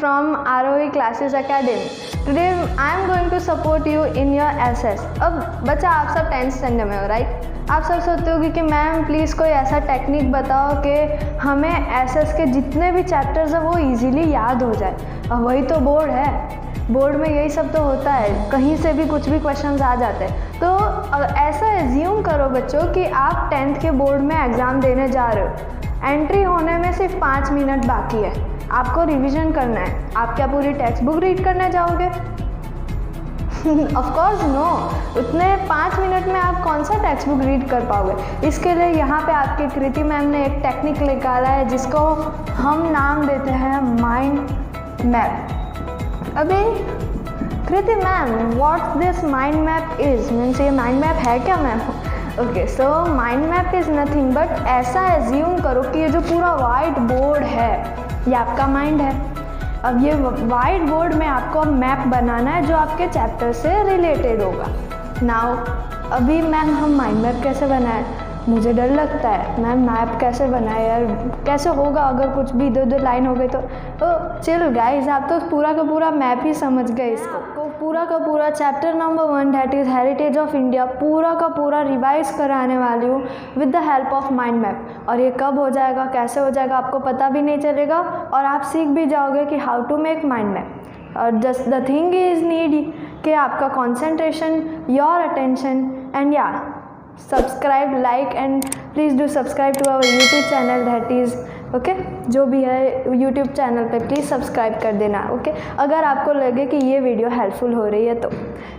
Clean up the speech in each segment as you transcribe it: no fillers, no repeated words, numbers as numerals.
from ROE Classes Academy. Today I am going to support you in your SS. अब बच्चा आप सब 10th standard में हो राइट। आप सब सोचते होगी कि मैम प्लीज़ कोई ऐसा टेक्निक बताओ कि हमें SS के जितने भी चैप्टर्स हैं वो इजीली याद हो जाए। अब वही तो बोर्ड है, बोर्ड में यही सब तो होता है, कहीं से भी कुछ भी क्वेश्चंस आ जाते हैं। तो ऐसा एज्यूम करो बच्चों कि आप 10th के बोर्ड में एग्ज़ाम देने जा रहे हो, एंट्री होने में सिर्फ 5 मिनट बाकी है, आपको रिवीजन करना है। आप क्या पूरी टेक्स्ट बुक रीड करने जाओगे? ऑफ कोर्स नो, उतने 5 मिनट में आप कौन सा टेक्स्ट बुक रीड कर पाओगे। इसके लिए यहाँ पे आपकी कृति मैम ने एक टेक्निक निकाला है जिसको हम नाम देते हैं माइंड मैप। अभी Kriti ma'am what this mind map is, means ये माइंड मैप है क्या ma'am? Okay, so mind map is nothing but ऐसा एज्यूम करो कि ये जो पूरा वाइट बोर्ड है ये आपका माइंड है। अब ये वाइट बोर्ड में आपको मैप बनाना है जो आपके चैप्टर से रिलेटेड होगा। नाउ अभी मैम हम माइंड मैप कैसे बनाएं? मुझे डर लगता है मैम, मैप कैसे बनाए यार, कैसे होगा अगर कुछ भी इधर उधर लाइन हो गई तो चिल गाइस, आप तो पूरा का पूरा मैप ही समझ गए। इसको तो पूरा का पूरा chapter number 1 that is heritage of India पूरा का पूरा रिवाइज कराने वाली हूँ with the help of mind map. और ये कब हो जाएगा, कैसे हो जाएगा, आपको पता भी नहीं चलेगा और आप सीख भी जाओगे कि how to make mind map. और just the thing is need कि आपका कॉन्सेंट्रेशन, योर अटेंशन एंड या subscribe, like and please do subscribe to our YouTube channel that is okay. जो भी है यूट्यूब चैनल पे प्लीज़ सब्सक्राइब कर देना ओके, अगर आपको लगे कि ये वीडियो हेल्पफुल हो रही है तो।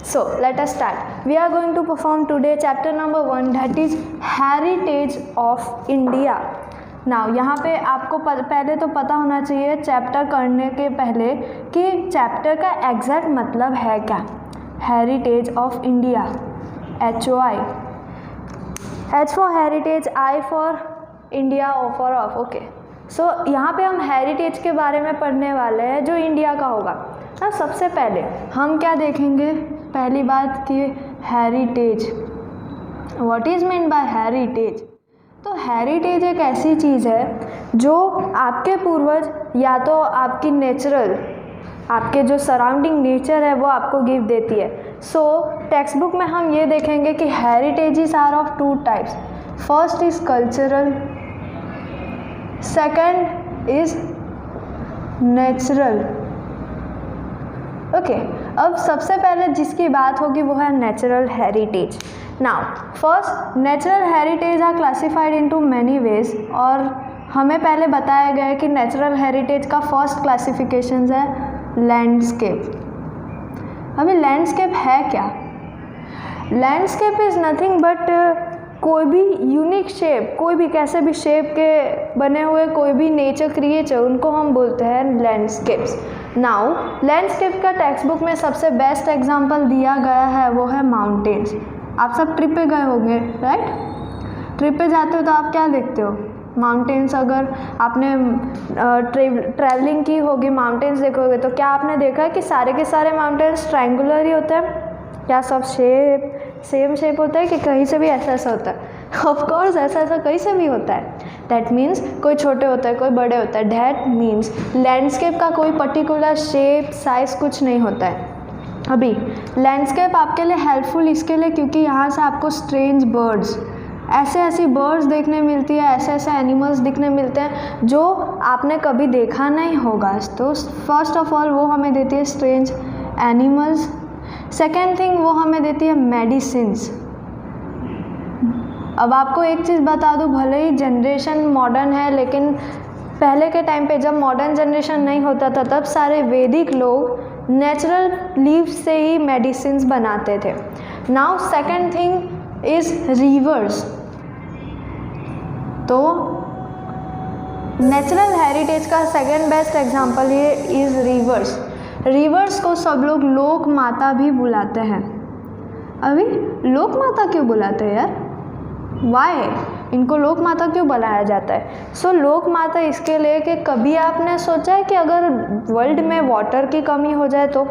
So let us start. We are going to perform today chapter number 1 that is heritage of India. Now यहाँ पे आपको पहले तो पता होना चाहिए चैप्टर करने के पहले कि चैप्टर का एग्जैक्ट मतलब है क्या। Heritage of India, HOI, H for heritage, I for India, O for of okay. So यहाँ पे हम हेरिटेज के बारे में पढ़ने वाले हैं जो इंडिया का होगा। अब सबसे पहले हम क्या देखेंगे, पहली बात कि heritage, what is mean by heritage. तो हेरिटेज एक ऐसी चीज़ है जो आपके पूर्वज या तो आपकी नेचुरल, आपके जो सराउंडिंग नेचर है वो आपको गिफ्ट देती है। सो टेक्स्ट बुक में हम ये देखेंगे कि heritages are of 2 types. First is cultural, second is natural okay. अब सबसे पहले जिसकी बात होगी वो है natural heritage. Now first natural heritage are classified into many ways, और हमें पहले बताया गया है कि नेचुरल हेरिटेज का फर्स्ट क्लासिफिकेशन है लैंडस्केप। अभी लैंडस्केप है क्या? लैंडस्केप इज़ नथिंग बट कोई भी यूनिक शेप, कोई भी कैसे भी शेप के बने हुए कोई भी नेचर क्रिएचर, उनको हम बोलते हैं लैंडस्केप्स। नाउ लैंडस्केप का टेक्स्ट बुक में सबसे बेस्ट एग्जांपल दिया गया है वो है माउंटेन्स। आप सब ट्रिप पे गए होंगे राइट? ट्रिप पे जाते हो तो आप क्या देखते हो? माउंटेन्स। अगर आपने ट्रैवलिंग की होगी, माउंटेन्स देखोगे तो क्या आपने देखा है कि सारे के सारे माउंटेन्स ट्रायंगुलर ही होते हैं? क्या सब सेम शेप होता है कि कहीं से भी ऐसा ऐसा होता है? ऑफ कोर्स ऐसा ऐसा कहीं से भी होता है। दैट मीन्स कोई छोटे होता है, कोई बड़े होता है। दैट मीन्स लैंडस्केप का कोई पर्टिकुलर शेप, साइज़ कुछ नहीं होता है। अभी लैंडस्केप आपके लिए हेल्पफुल इसके लिए क्योंकि यहाँ से आपको स्ट्रेंज बर्ड्स, ऐसे बर्ड्स देखने मिलती है, ऐसे एनिमल्स दिखने मिलते हैं जो आपने कभी देखा नहीं होगा। तो फर्स्ट ऑफ ऑल वो हमें देती है स्ट्रेंज एनिमल्स। सेकेंड थिंग वो हमें देती है मेडिसिन्स। अब आपको एक चीज़ बता दूँ, भले ही जनरेशन मॉडर्न है लेकिन पहले के टाइम पे जब मॉडर्न जनरेशन नहीं होता था तब सारे वैदिक लोग नेचुरल लीव्स से ही मेडिसिन्स बनाते थे। Now second thing is reverse. तो नेचुरल हेरिटेज का सेकेंड बेस्ट एग्जांपल ये इज़ रिवर्स। रिवर्स को सब लोग लोक माता भी बुलाते हैं। अभी लोक माता क्यों बुलाते हैं यार? वाई इनको लोक माता क्यों बुलाया जाता है? सो लोक माता इसके लिए कि कभी आपने सोचा है कि अगर वर्ल्ड में वाटर की कमी हो जाए तो,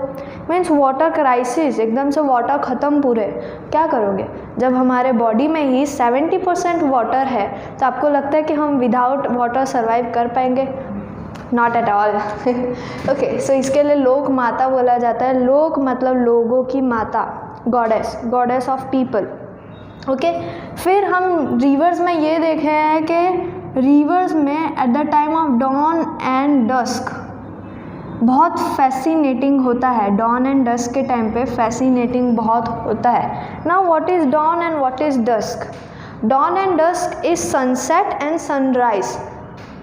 मीन्स वाटर क्राइसिस, एकदम से वाटर ख़त्म पूरे, क्या करोगे? जब हमारे बॉडी में ही 70% वाटर है तो आपको लगता है कि हम विदाउट वाटर सर्वाइव कर पाएंगे? Not at all. ओके, सो इसके लिए लोक माता बोला जाता है। लोक मतलब लोगों की माता, goddess, goddess of people. Okay, फिर हम रिवर्स में ये देखे हैं कि रिवर्स में at the time of dawn and dusk बहुत फैसिनेटिंग होता है। डॉन एंड डस्क के टाइम पे फैसिनेटिंग बहुत होता है। Now what is dawn and what is dusk? Dawn and dusk is sunset and sunrise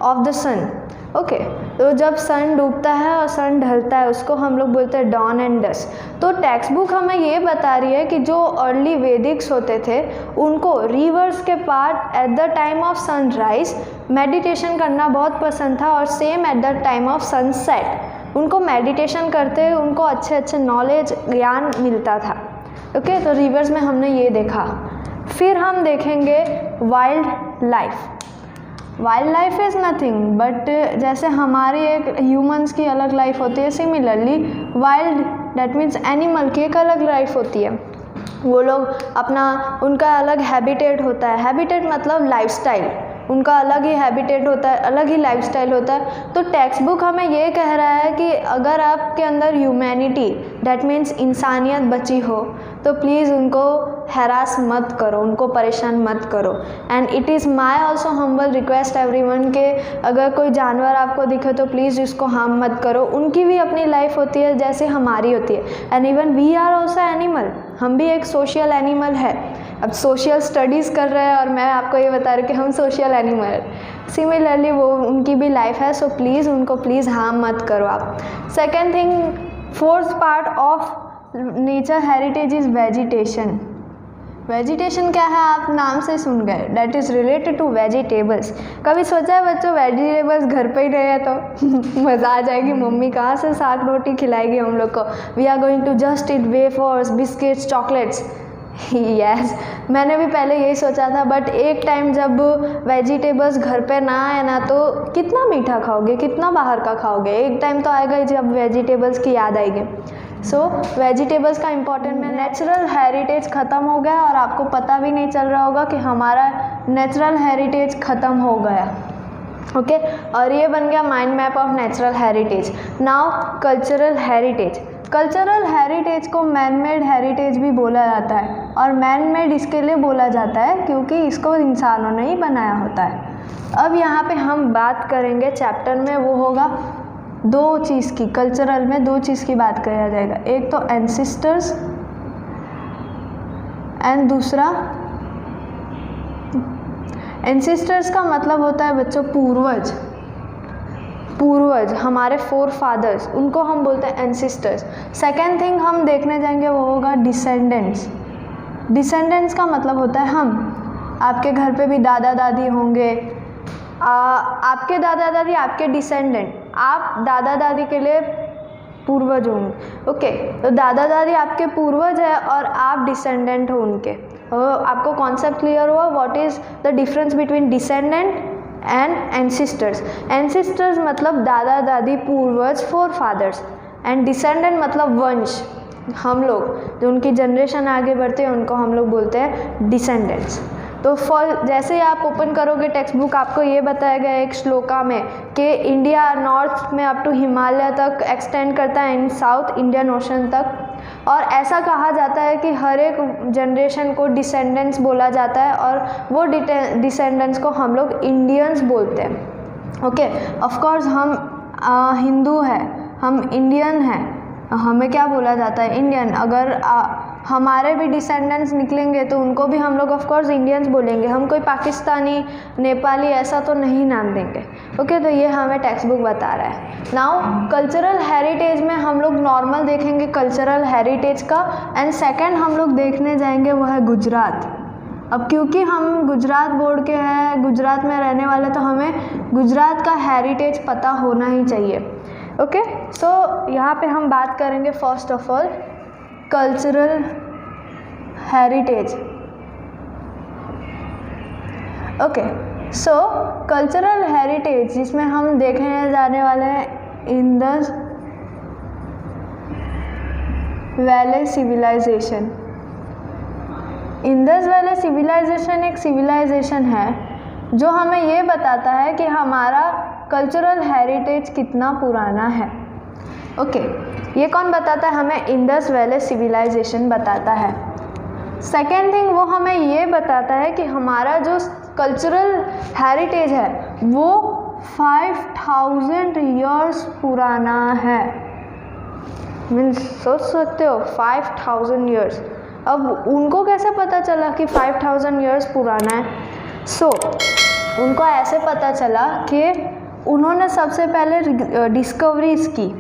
of the sun. Okay, तो जब सन डूबता है और सन ढलता है उसको हम लोग बोलते हैं डॉन एंड डस्क। तो टेक्स्ट बुक हमें ये बता रही है कि जो अर्ली वेदिक्स होते थे उनको रिवर्स के part eight the time of sunrise meditation करना बहुत पसंद था, और same at the time of sunset उनको मेडिटेशन करते उनको अच्छे अच्छे नॉलेज ज्ञान मिलता था। ओके, तो रिवर्स में हमने ये देखा। फिर हम देखेंगे wild life. Wild life is nothing but जैसे हमारी एक ह्यूमंस की अलग लाइफ होती है, similarly wild that means animal की एक अलग लाइफ होती है। वो लोग अपना, उनका अलग हैबिटेट होता है। हैबिटेट मतलब लाइफस्टाइल, उनका अलग ही हैबिटेट होता है, अलग ही लाइफस्टाइल होता है। तो टेक्स्ट बुक हमें ये कह रहा है कि अगर आपके अंदर ह्यूमैनिटी दैट मीन्स इंसानियत बची हो तो प्लीज़ उनको हैरास मत करो, उनको परेशान मत करो। And it is my also humble request everyone के अगर कोई जानवर आपको दिखे तो प्लीज़ उसको हार्म मत करो। उनकी भी अपनी लाइफ होती है जैसे हमारी होती है। And even we are also animal, हम भी एक सोशल एनिमल है। अब सोशल स्टडीज़ कर रहे हैं और मैं आपको ये बता रही हूँ कि हम सोशल एनिमल है। सिमिलरली वो उनकी भी लाइफ है, सो प्लीज़ उनको प्लीज़ हार्म मत करो आप। Second thing, fourth part of nature heritage is vegetation. Vegetation क्या है आप नाम से सुन गए, that is related to vegetables. कभी सोचा है बच्चों वेजिटेबल्स घर पे ही रहे तो मज़ा आ जाएगी, मम्मी कहाँ से साग रोटी खिलाएगी हम लोग को। We are going to just eat wafers, biscuits, chocolates. Yes, मैंने भी पहले यही सोचा था, बट एक टाइम जब वेजिटेबल्स घर पे ना आए ना तो कितना मीठा खाओगे, कितना बाहर का खाओगे। एक टाइम तो आएगा जब वेजिटेबल्स की याद आएगी। सो वेजिटेबल्स का इम्पोर्टेंट में नेचुरल हेरिटेज ख़त्म हो गया और आपको पता भी नहीं चल रहा होगा कि हमारा नेचुरल हेरिटेज ख़त्म हो गया। ओके, और ये बन गया mind map of natural heritage. Now cultural heritage. Cultural heritage को मैन मेड हेरिटेज भी बोला जाता है, और मैन मेड इसके लिए बोला जाता है क्योंकि इसको इंसानों ने ही बनाया होता है। अब यहाँ पे हम बात करेंगे चैप्टर में, वो होगा दो चीज़ की। कल्चरल में दो चीज़ की बात किया जाएगा, एक तो एंसिस्टर्स एंड दूसरा, एंसिस्टर्स का मतलब होता है बच्चों पूर्वज। पूर्वज हमारे फोर फादर्स, उनको हम बोलते हैं एंसिस्टर्स। सेकेंड थिंग हम देखने जाएंगे वो होगा डिसेंडेंट्स। डिसेंडेंट्स का मतलब होता है हम। आपके घर पे भी दादा दादी होंगे, आपके दादा दादी आपके डिसेंडेंट, आप दादा दादी के लिए पूर्वज होंगे। ओके, तो दादा दादी आपके पूर्वज है और आप डिसेंडेंट हो उनके। आपको कॉन्सेप्ट क्लियर हुआ what is the difference between descendant and ancestors. Ancestors मतलब दादा दादी, पूर्वज, फोर फादर्स, एंड डिसेंडेंट मतलब वंश, हम लोग जो उनकी जनरेशन आगे बढ़ते हैं उनको हम लोग बोलते हैं डिसेंडेंट्स। तो जैसे ही आप ओपन करोगे टेक्स्ट बुक, आपको ये बताया गया एक श्लोका में कि इंडिया नॉर्थ में अप टू हिमालय तक एक्सटेंड करता है, इन साउथ इंडियन ओशन तक, और ऐसा कहा जाता है कि हर एक जनरेशन को डिसेंडेंट्स बोला जाता है और वो डिसेंडेंट्स को हम लोग इंडियंस बोलते हैं। ओके, ऑफ कोर्स हम हिंदू हैं, हम इंडियन हैं, हमें क्या बोला जाता है, इंडियन। अगर हमारे भी डिसेंडेंट्स निकलेंगे तो उनको भी हम लोग ऑफ कोर्स इंडियंस बोलेंगे, हम कोई पाकिस्तानी, नेपाली ऐसा तो नहीं नाम देंगे। ओके, तो ये हमें टेक्स्ट बुक बता रहा है। नाउ कल्चरल हेरिटेज में हम लोग नॉर्मल देखेंगे कल्चरल हेरिटेज का, एंड सेकंड हम लोग देखने जाएंगे वो है गुजरात। अब क्योंकि हम गुजरात बोर्ड के हैं, गुजरात में रहने वाले, तो हमें गुजरात का हेरिटेज पता होना ही चाहिए। ओके, सो यहाँ पे हम बात करेंगे first of all cultural heritage. Okay, so cultural heritage जिसमें हम देखने जाने वाले हैं Indus valley civilisation. Indus valley civilisation एक सिविलाइजेशन है जो हमें ये बताता है कि हमारा कल्चरल हेरिटेज कितना पुराना है। ओके, ये कौन बताता है हमें? इंडस वैली सिविलाइजेशन बताता है। सेकेंड थिंग, वो हमें ये बताता है कि हमारा जो कल्चरल हेरिटेज है वो 5000 ईयर्स पुराना है। मीन्स सोच सकते हो 5000 ईयर्स। अब उनको कैसे पता चला कि 5000 ईयर्स पुराना है? उनको ऐसे पता चला कि उन्होंने सबसे पहले डिस्कवरीज की।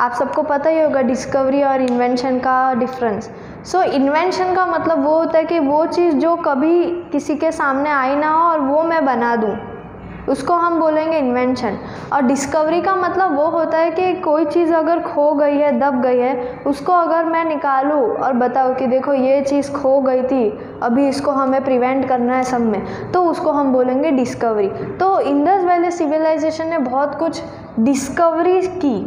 आप सबको पता ही होगा डिस्कवरी और इन्वेंशन का डिफरेंस। इन्वेंशन का मतलब वो होता है कि वो चीज़ जो कभी किसी के सामने आई ना हो और वो मैं बना दूँ, उसको हम बोलेंगे इन्वेंशन। और डिस्कवरी का मतलब वो होता है कि कोई चीज़ अगर खो गई है, दब गई है, उसको अगर मैं निकालूँ और बताऊँ कि देखो ये चीज़ खो गई थी, अभी इसको हमें प्रिवेंट करना है सब में, तो उसको हम बोलेंगे डिस्कवरी। तो इंडस वैली सिविलाइजेशन ने बहुत कुछ डिस्कवरी की।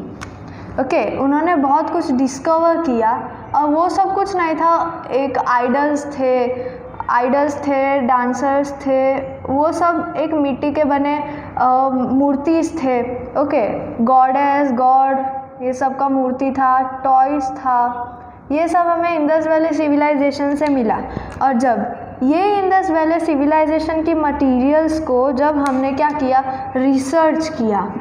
ओके, उन्होंने बहुत कुछ डिस्कवर किया। और वो सब कुछ नहीं था, एक आइडल्स थे, डांसर्स थे, वो सब एक मिट्टी के बने मूर्तिस थे। ओके, गॉडेस, गॉड, ये सब का मूर्ति था, टॉयज था, ये सब हमें इंडस वैली सिविलाइजेशन से मिला। और जब ये इंडस वैली सिविलाइजेशन की मटेरियल्स को जब हमने क्या किया, रिसर्च किया,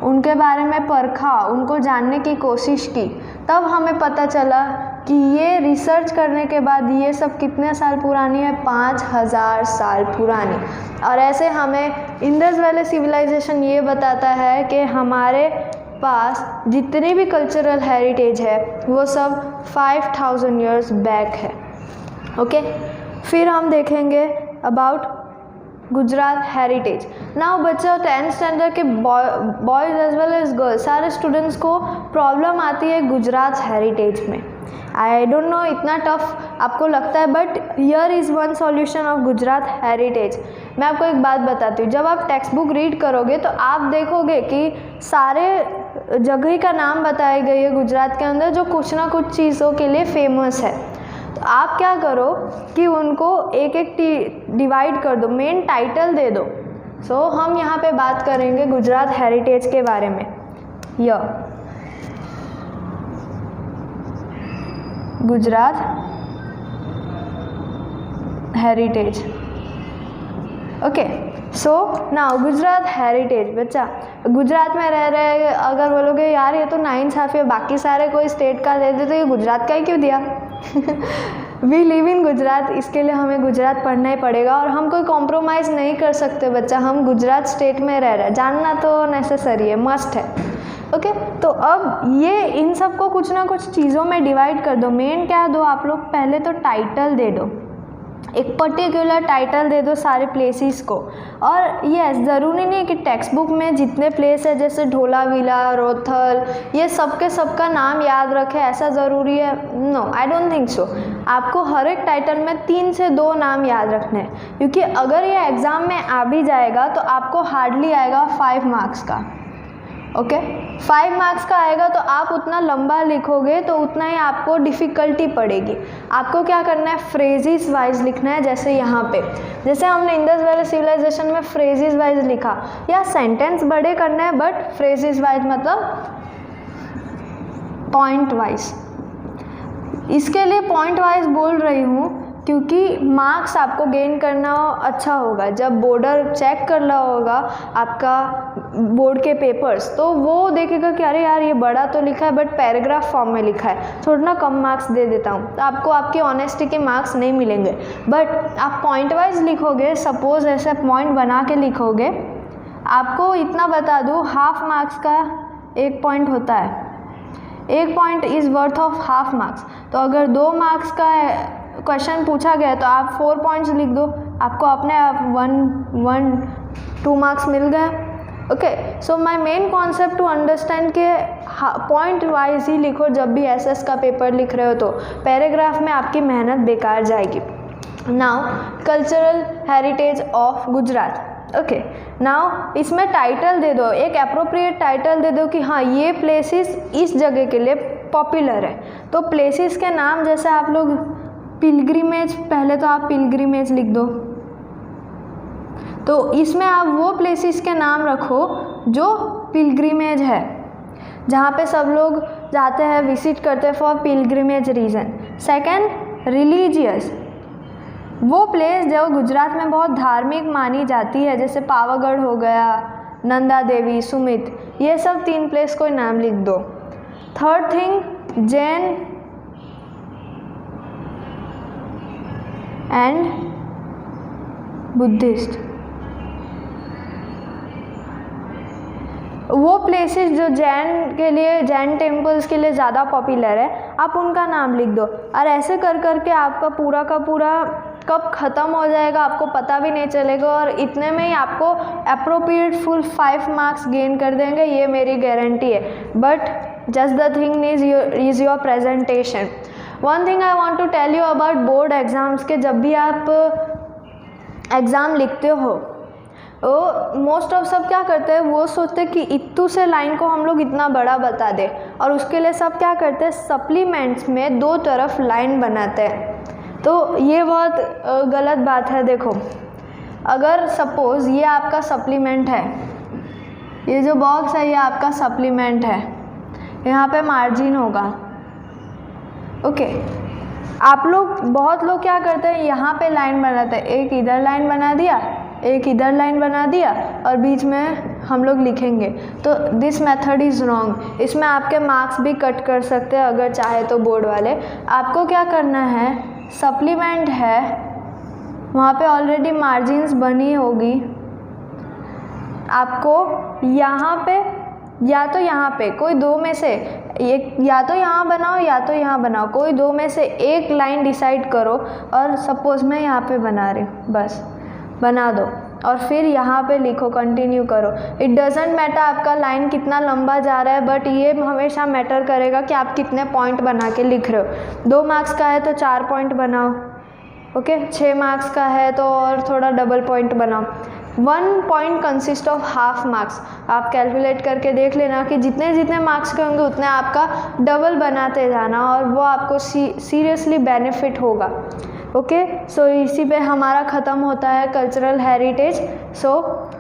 उनके बारे में परखा, उनको जानने की कोशिश की, तब हमें पता चला कि ये रिसर्च करने के बाद ये सब कितने साल पुरानी है, 5000 साल puरानी। और ऐसे हमें इंडस वैली सिविलाइजेशन ये बताता है कि हमारे पास जितनी भी कल्चरल हेरिटेज है वो सब 5000 ईयर्स बैक है। ओके, फिर हम देखेंगे अबाउट गुजरात हेरिटेज। नाउ बच्चों 10th स्टैंडर्ड के boys as well as girls सारे स्टूडेंट्स को प्रॉब्लम आती है गुजरात हेरिटेज में। आई डोंट नो इतना टफ आपको लगता है, but here is one solution of Gujarat heritage. मैं आपको एक बात बताती हूँ, जब आप टेक्स्ट बुक रीड करोगे तो आप देखोगे कि सारे जगह का नाम बताए गए है गुजरात के अंदर जो कुछ ना कुछ चीज़ों के लिए फेमस है। तो आप क्या करो कि उनको एक एक डिवाइड कर दो, मेन टाइटल दे दो। हम यहाँ पे बात करेंगे गुजरात हेरिटेज के बारे में। Gujarat heritage. Okay, now Gujarat heritage. बच्चा गुजरात में रह रहे, अगर बोलोगे यार ये तो नाइंसाफ़ी है, बाकी सारे कोई स्टेट का दे दे तो ये गुजरात का ही क्यों दिया? वी लिव इन गुजरात, इसके लिए हमें गुजरात पढ़ना ही पड़ेगा और हम कोई कॉम्प्रोमाइज़ नहीं कर सकते बच्चा। हम गुजरात स्टेट में रह रहे हैं, जानना तो नेसेसरी है, मस्ट है। ओके, तो अब ये इन सब को कुछ ना कुछ चीज़ों में डिवाइड कर दो। मेन क्या दो आप लोग, पहले तो टाइटल दे दो, एक पर्टिकुलर टाइटल दे दो सारे प्लेसेस को। और ये ज़रूरी नहीं कि टेक्स्ट बुक में जितने प्लेस है जैसे ढोलावीरा, रोथल, ये सबका नाम याद रखे, ऐसा ज़रूरी है? No, I don't think so. आपको हर एक टाइटल में 3 से 2 नाम याद रखने हैं, क्योंकि अगर ये एग्ज़ाम में आ भी जाएगा तो आपको हार्डली आएगा 5 मार्क्स का। ओके, 5 मार्क्स का आएगा तो आप उतना लंबा लिखोगे तो उतना ही आपको डिफ़िकल्टी पड़ेगी। आपको क्या करना है, फ्रेजेस वाइज लिखना है। जैसे यहाँ पे, जैसे हमने इंडस वैली सिविलाइजेशन में फ्रेजेस वाइज लिखा, या सेंटेंस बड़े करना है बट फ्रेजेस वाइज मतलब पॉइंट वाइज। इसके लिए पॉइंट वाइज बोल रही हूँ क्योंकि मार्क्स आपको गेन करना अच्छा होगा। जब बोर्डर चेक कर रहा होगा आपका बोर्ड के पेपर्स, तो वो देखेगा कि अरे यार ये बड़ा तो लिखा है बट पैराग्राफ फॉर्म में लिखा है, थोड़ा ना कम मार्क्स दे देता हूँ, तो आपको आपकी ऑनेस्टी के मार्क्स नहीं मिलेंगे। बट आप पॉइंट वाइज लिखोगे, सपोज ऐसे पॉइंट बना के लिखोगे, आपको इतना बता दूँ, हाफ मार्क्स का 1 पॉइंट होता है। 1 point is worth of half marks. तो अगर 2 मार्क्स का क्वेश्चन पूछा गया तो आप 4 पॉइंट्स लिख दो, आपको अपने आप 2 मार्क्स मिल गए। Okay, so my main concept to understand के पॉइंट वाइज ही लिखो जब भी एसएस का पेपर लिख रहे हो, तो पैराग्राफ में आपकी मेहनत बेकार जाएगी। Now cultural heritage of Gujarat. Okay, now इसमें टाइटल दे दो, एक अप्रोप्रिएट टाइटल दे दो कि हाँ ये प्लेसेस इस जगह के लिए पॉपुलर है। तो प्लेसेस के नाम जैसे आप लोग पिलग्रिमेज, पहले तो आप पिलग्रिमेज लिख दो, तो इसमें आप वो प्लेसेस के नाम रखो जो पिलग्रिमेज है, जहाँ पे सब लोग जाते हैं, विजिट करते हैं for pilgrimage reason. Second religious, वो प्लेस जो गुजरात में बहुत धार्मिक मानी जाती है, जैसे पावागढ़ हो गया, नंदा देवी, सुमित, ये सब 3 प्लेस कोई नाम लिख दो। Third thing Jain and Buddhist, वो प्लेसेस जो जैन के लिए, जैन टेम्पल्स के लिए ज़्यादा पॉपुलर है, आप उनका नाम लिख दो। और ऐसे कर करके आपका पूरा का पूरा कब ख़त्म हो जाएगा आपको पता भी नहीं चलेगा, और इतने में ही आपको अप्रोप्रिएट फुल 5 मार्क्स गेन कर देंगे, ये मेरी गारंटी है। But just the thing is your presentation. One thing I want to tell you about board exams के, जब भी आप एग्ज़ाम लिखते हो मोस्ट ऑफ सब क्या करते हैं, वो सोचते हैं कि इत्तू से लाइन को हम लोग इतना बड़ा बता दें, और उसके लिए सब क्या करते हैं, सप्लीमेंट्स में 2 तरफ लाइन बनाते हैं। तो ये बहुत गलत बात है। देखो, अगर सपोज़ ये आपका सप्लीमेंट है, ये जो बॉक्स है ये आपका सप्लीमेंट है, यहाँ पे मार्जिन होगा, ओके। आप लोग, बहुत लोग क्या करते हैं, यहाँ पे लाइन बनाते हैं, एक इधर लाइन बना दिया, एक इधर लाइन बना दिया, और बीच में हम लोग लिखेंगे। तो दिस मेथड इज़ रॉन्ग। इसमें आपके मार्क्स भी कट कर सकते हैं अगर चाहे तो बोर्ड वाले। आपको क्या करना है, सप्लीमेंट है, वहाँ पे ऑलरेडी मार्जिन्स बनी होगी, आपको यहाँ पे या तो यहाँ पे कोई 2 में से एक, या तो यहाँ बनाओ या तो यहाँ बनाओ, कोई 2 में से एक लाइन डिसाइड करो। और सपोज़ मैं यहाँ पे बना रही हूँ, बस बना दो, और फिर यहाँ पे लिखो, कंटिन्यू करो। इट डजेंट मैटर आपका लाइन कितना लंबा जा रहा है, बट ये हमेशा मैटर करेगा कि आप कितने पॉइंट बना के लिख रहे हो। 2 मार्क्स का है तो 4 पॉइंट बनाओ, ओके। 6 मार्क्स का है तो और थोड़ा डबल पॉइंट बनाओ। 1 point consist of half marks. आप कैलकुलेट करके देख लेना कि जितने जितने मार्क्स के होंगे उतने आपका डबल बनाते जाना, और वो आपको सीरियसली बेनिफिट होगा, ओके। सो इसी पे हमारा ख़त्म होता है cultural heritage. So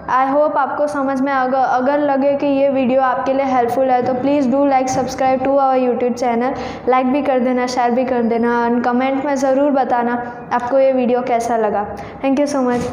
I hope आपको समझ में अगर लगे कि ये वीडियो आपके लिए हेल्पफुल है तो please do like subscribe to our YouTube channel. Like भी कर देना, शेयर भी कर देना, एंड कमेंट में ज़रूर बताना आपको ये वीडियो कैसा लगा। Thank you so much.